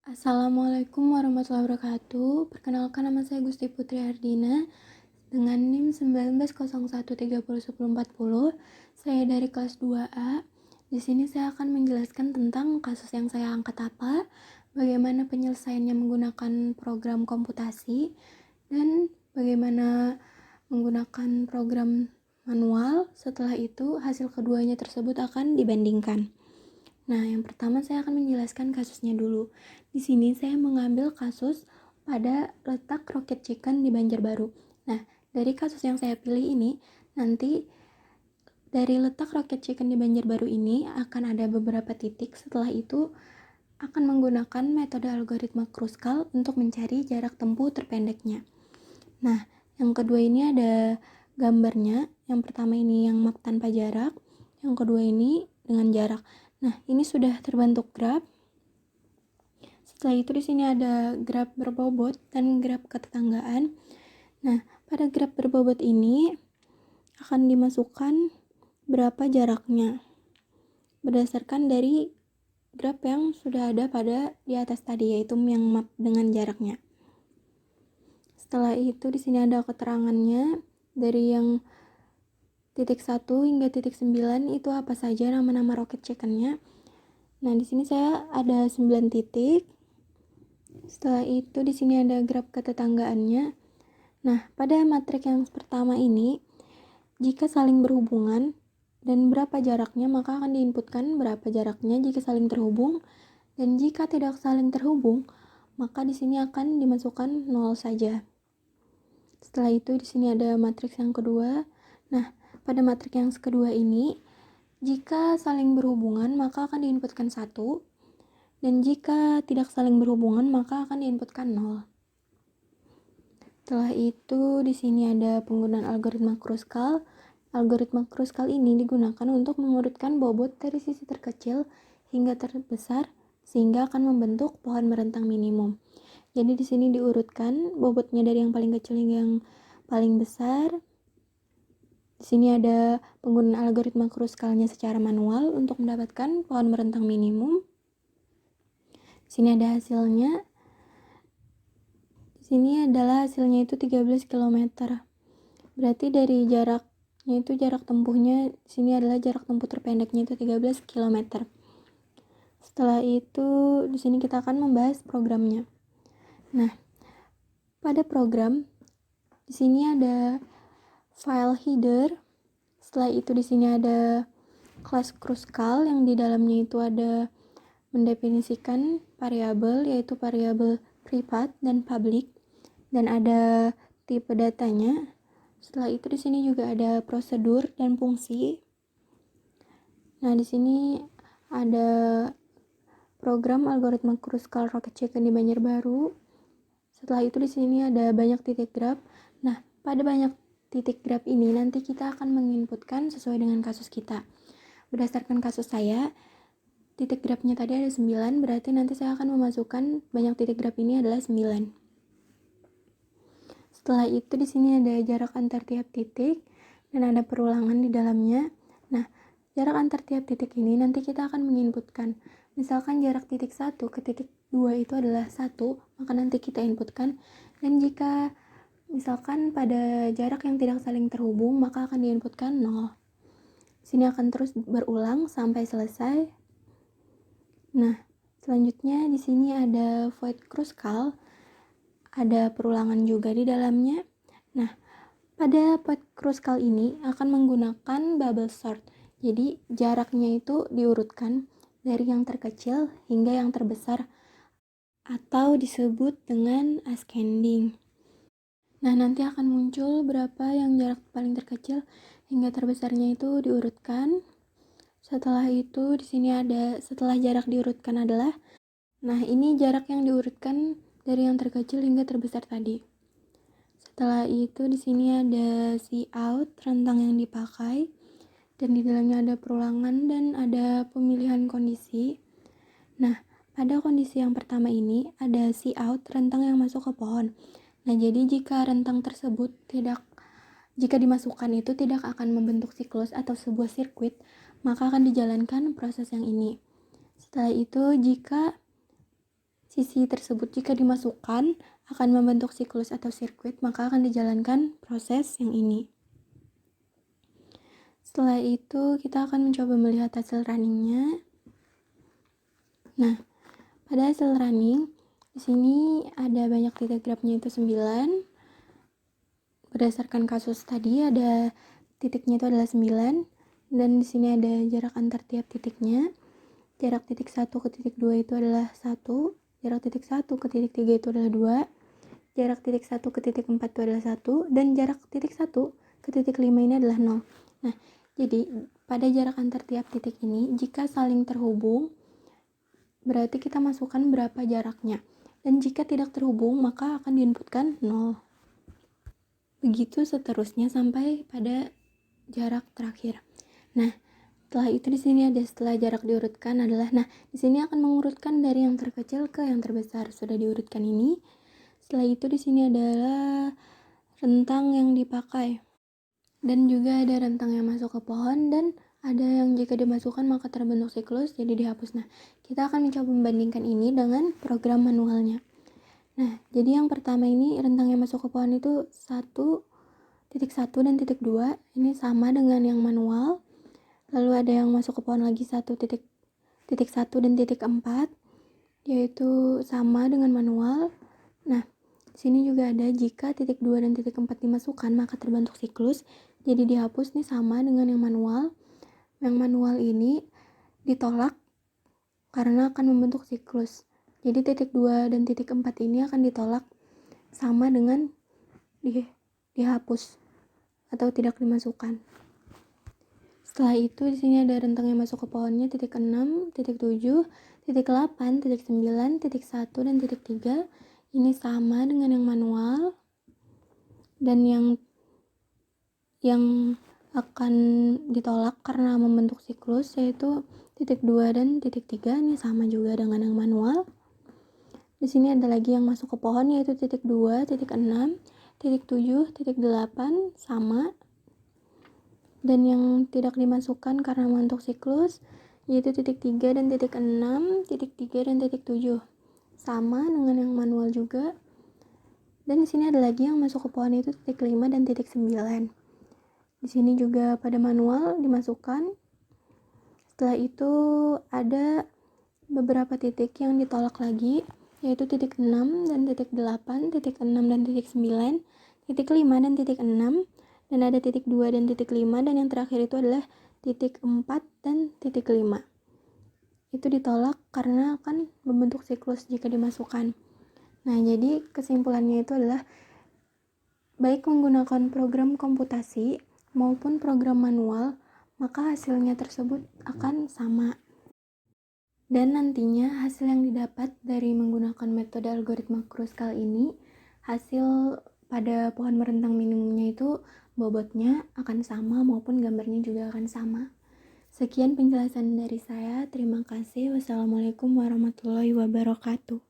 Assalamualaikum warahmatullahi wabarakatuh. Perkenalkan, nama saya Gusti Putri Ardina dengan NIM 1901301040. Saya dari kelas 2A. Di sini saya akan menjelaskan tentang kasus yang saya angkat apa, bagaimana penyelesaiannya menggunakan program komputasi, dan bagaimana menggunakan program manual. Setelah itu, hasil keduanya tersebut akan dibandingkan. Nah, yang pertama saya akan menjelaskan kasusnya dulu. Di sini saya mengambil kasus pada letak Rocket Chicken di Banjarbaru. Nah, dari kasus yang saya pilih ini, nanti dari letak Rocket Chicken di Banjarbaru ini akan ada beberapa titik. Setelah itu akan menggunakan metode algoritma Kruskal untuk mencari jarak tempuh terpendeknya. Nah, yang kedua ini ada gambarnya. Yang pertama ini yang map tanpa jarak, yang kedua ini dengan jarak. Nah, ini sudah terbentuk graf. Setelah itu di sini ada graf berbobot dan graf ketetanggaan. Nah, pada graf berbobot ini akan dimasukkan berapa jaraknya berdasarkan dari graf yang sudah ada pada di atas tadi, yaitu yang map dengan jaraknya. Setelah itu di sini ada keterangannya dari yang titik 1 hingga titik 9 itu apa saja nama-nama rocket chickennya. Nah, di sini saya ada 9 titik. Setelah itu di sini ada graf ketetanggaannya. Nah, pada matrik yang pertama ini, jika saling berhubungan dan berapa jaraknya, maka akan diinputkan berapa jaraknya jika saling terhubung, dan jika tidak saling terhubung, maka di sini akan dimasukkan 0 saja. Setelah itu di sini ada matriks yang kedua. Nah, pada matriks yang kedua ini, jika saling berhubungan maka akan diinputkan 1, dan jika tidak saling berhubungan maka akan diinputkan 0. Setelah itu di sini ada penggunaan algoritma Kruskal. Algoritma Kruskal ini digunakan untuk mengurutkan bobot dari sisi terkecil hingga terbesar sehingga akan membentuk pohon merentang minimum. Jadi di sini diurutkan bobotnya dari yang paling kecil hingga yang paling besar. Di sini ada penggunaan algoritma Kruskalnya secara manual untuk mendapatkan pohon merentang minimum. Di sini ada hasilnya. Di sini adalah hasilnya itu 13 km. Berarti dari jaraknya itu jarak tempuhnya di sini adalah jarak tempuh terpendeknya itu 13 km. Setelah itu di sini kita akan membahas programnya. Nah, pada program di sini ada file header. Setelah itu di sini ada kelas Kruskal yang di dalamnya itu ada mendefinisikan variabel, yaitu variabel privat dan public, dan ada tipe datanya. Setelah itu di sini juga ada prosedur dan fungsi. Nah, di sini ada program algoritma Kruskal Rocket Chicken di Banjarbaru. Setelah itu di sini ada banyak titik graf. Nah, pada banyak titik graf ini nanti kita akan menginputkan sesuai dengan kasus kita. Berdasarkan kasus saya, titik grafnya tadi ada 9, berarti nanti saya akan memasukkan banyak titik graf ini adalah 9. Setelah itu di sini ada jarak antar tiap titik dan ada perulangan di dalamnya. Nah, jarak antar tiap titik ini nanti kita akan menginputkan. Misalkan jarak titik 1 ke titik 2 itu adalah 1, maka nanti kita inputkan. Dan jika misalkan pada jarak yang tidak saling terhubung, maka akan diinputkan 0. Sini akan terus berulang sampai selesai. Nah, selanjutnya di sini ada void Kruskal, ada perulangan juga di dalamnya. Nah, pada void Kruskal ini akan menggunakan bubble sort. Jadi jaraknya itu diurutkan dari yang terkecil hingga yang terbesar atau disebut dengan ascending. Nah, nanti akan muncul berapa yang jarak paling terkecil hingga terbesarnya itu diurutkan. Setelah itu di sini ada setelah jarak diurutkan adalah, nah ini jarak yang diurutkan dari yang terkecil hingga terbesar tadi. Setelah itu di sini ada cout rentang yang dipakai, dan di dalamnya ada perulangan dan ada pemilihan kondisi. Nah, pada kondisi yang pertama ini ada cout rentang yang masuk ke pohon. Nah, jadi jika rentang tersebut jika dimasukkan itu tidak akan membentuk siklus atau sebuah sirkuit, maka akan dijalankan proses yang ini. Setelah itu jika sisi tersebut jika dimasukkan akan membentuk siklus atau sirkuit, maka akan dijalankan proses yang ini. Setelah itu kita akan mencoba melihat hasil runningnya. Nah, pada hasil running di sini ada banyak titik grafnya, itu 9. Berdasarkan kasus tadi ada titiknya itu adalah 9, dan di sini ada jarak antar tiap titiknya. Jarak titik 1 ke titik 2 itu adalah 1, jarak titik 1 ke titik 3 itu adalah 2, jarak titik 1 ke titik 4 itu adalah 1, dan jarak titik 1 ke titik 5 ini adalah 0. Nah, jadi pada jarak antar tiap titik ini jika saling terhubung berarti kita masukkan berapa jaraknya, dan jika tidak terhubung maka akan diinputkan 0. Begitu seterusnya sampai pada jarak terakhir. Nah, setelah itu di sini ada setelah jarak diurutkan adalah, nah di sini akan mengurutkan dari yang terkecil ke yang terbesar. Sudah diurutkan ini. Setelah itu di sini adalah rentang yang dipakai, dan juga ada rentang yang masuk ke pohon, dan ada yang jika dimasukkan maka terbentuk siklus, jadi dihapus. Nah, kita akan mencoba membandingkan ini dengan program manualnya. Nah, jadi yang pertama ini rentang yang masuk ke pohon itu 1, titik 1 dan titik 2, ini sama dengan yang manual. Lalu ada yang masuk ke pohon lagi 1, titik 1 dan titik 4, yaitu sama dengan manual. Nah, di sini juga ada jika titik 2 dan titik 4 dimasukkan maka terbentuk siklus, jadi dihapus nih sama dengan yang manual. Yang manual ini ditolak karena akan membentuk siklus. Jadi titik 2 dan titik 4 ini akan ditolak sama dengan dihapus atau tidak dimasukkan. Setelah itu di sini ada rentang yang masuk ke pohonnya titik 6, titik 7, titik 8, titik 9, titik 1 dan titik 3. Ini sama dengan yang manual, dan yang akan ditolak karena membentuk siklus yaitu titik 2 dan titik 3. Ini sama juga dengan yang manual. Di sini ada lagi yang masuk ke pohon yaitu titik 2, titik 6, titik 7, titik 8 sama. Dan yang tidak dimasukkan karena membentuk siklus yaitu titik 3 dan titik 6, titik 3 dan titik 7. Sama dengan yang manual juga. Dan di sini ada lagi yang masuk ke pohon itu titik 5 dan titik 9. Di sini juga pada manual dimasukkan. Setelah itu ada beberapa titik yang ditolak lagi, yaitu titik 6 dan titik 8, titik 6 dan titik 9, titik 5 dan titik 6, dan ada titik 2 dan titik 5, dan yang terakhir itu adalah titik 4 dan titik 5. Itu ditolak karena akan membentuk siklus jika dimasukkan. Nah, jadi kesimpulannya itu adalah baik menggunakan program komputasi maupun program manual, maka hasilnya tersebut akan sama. Dan nantinya hasil yang didapat dari menggunakan metode algoritma Kruskal ini, hasil pada pohon merentang minimumnya itu bobotnya akan sama maupun gambarnya juga akan sama. Sekian penjelasan dari saya. Terima kasih. Wassalamualaikum warahmatullahi wabarakatuh.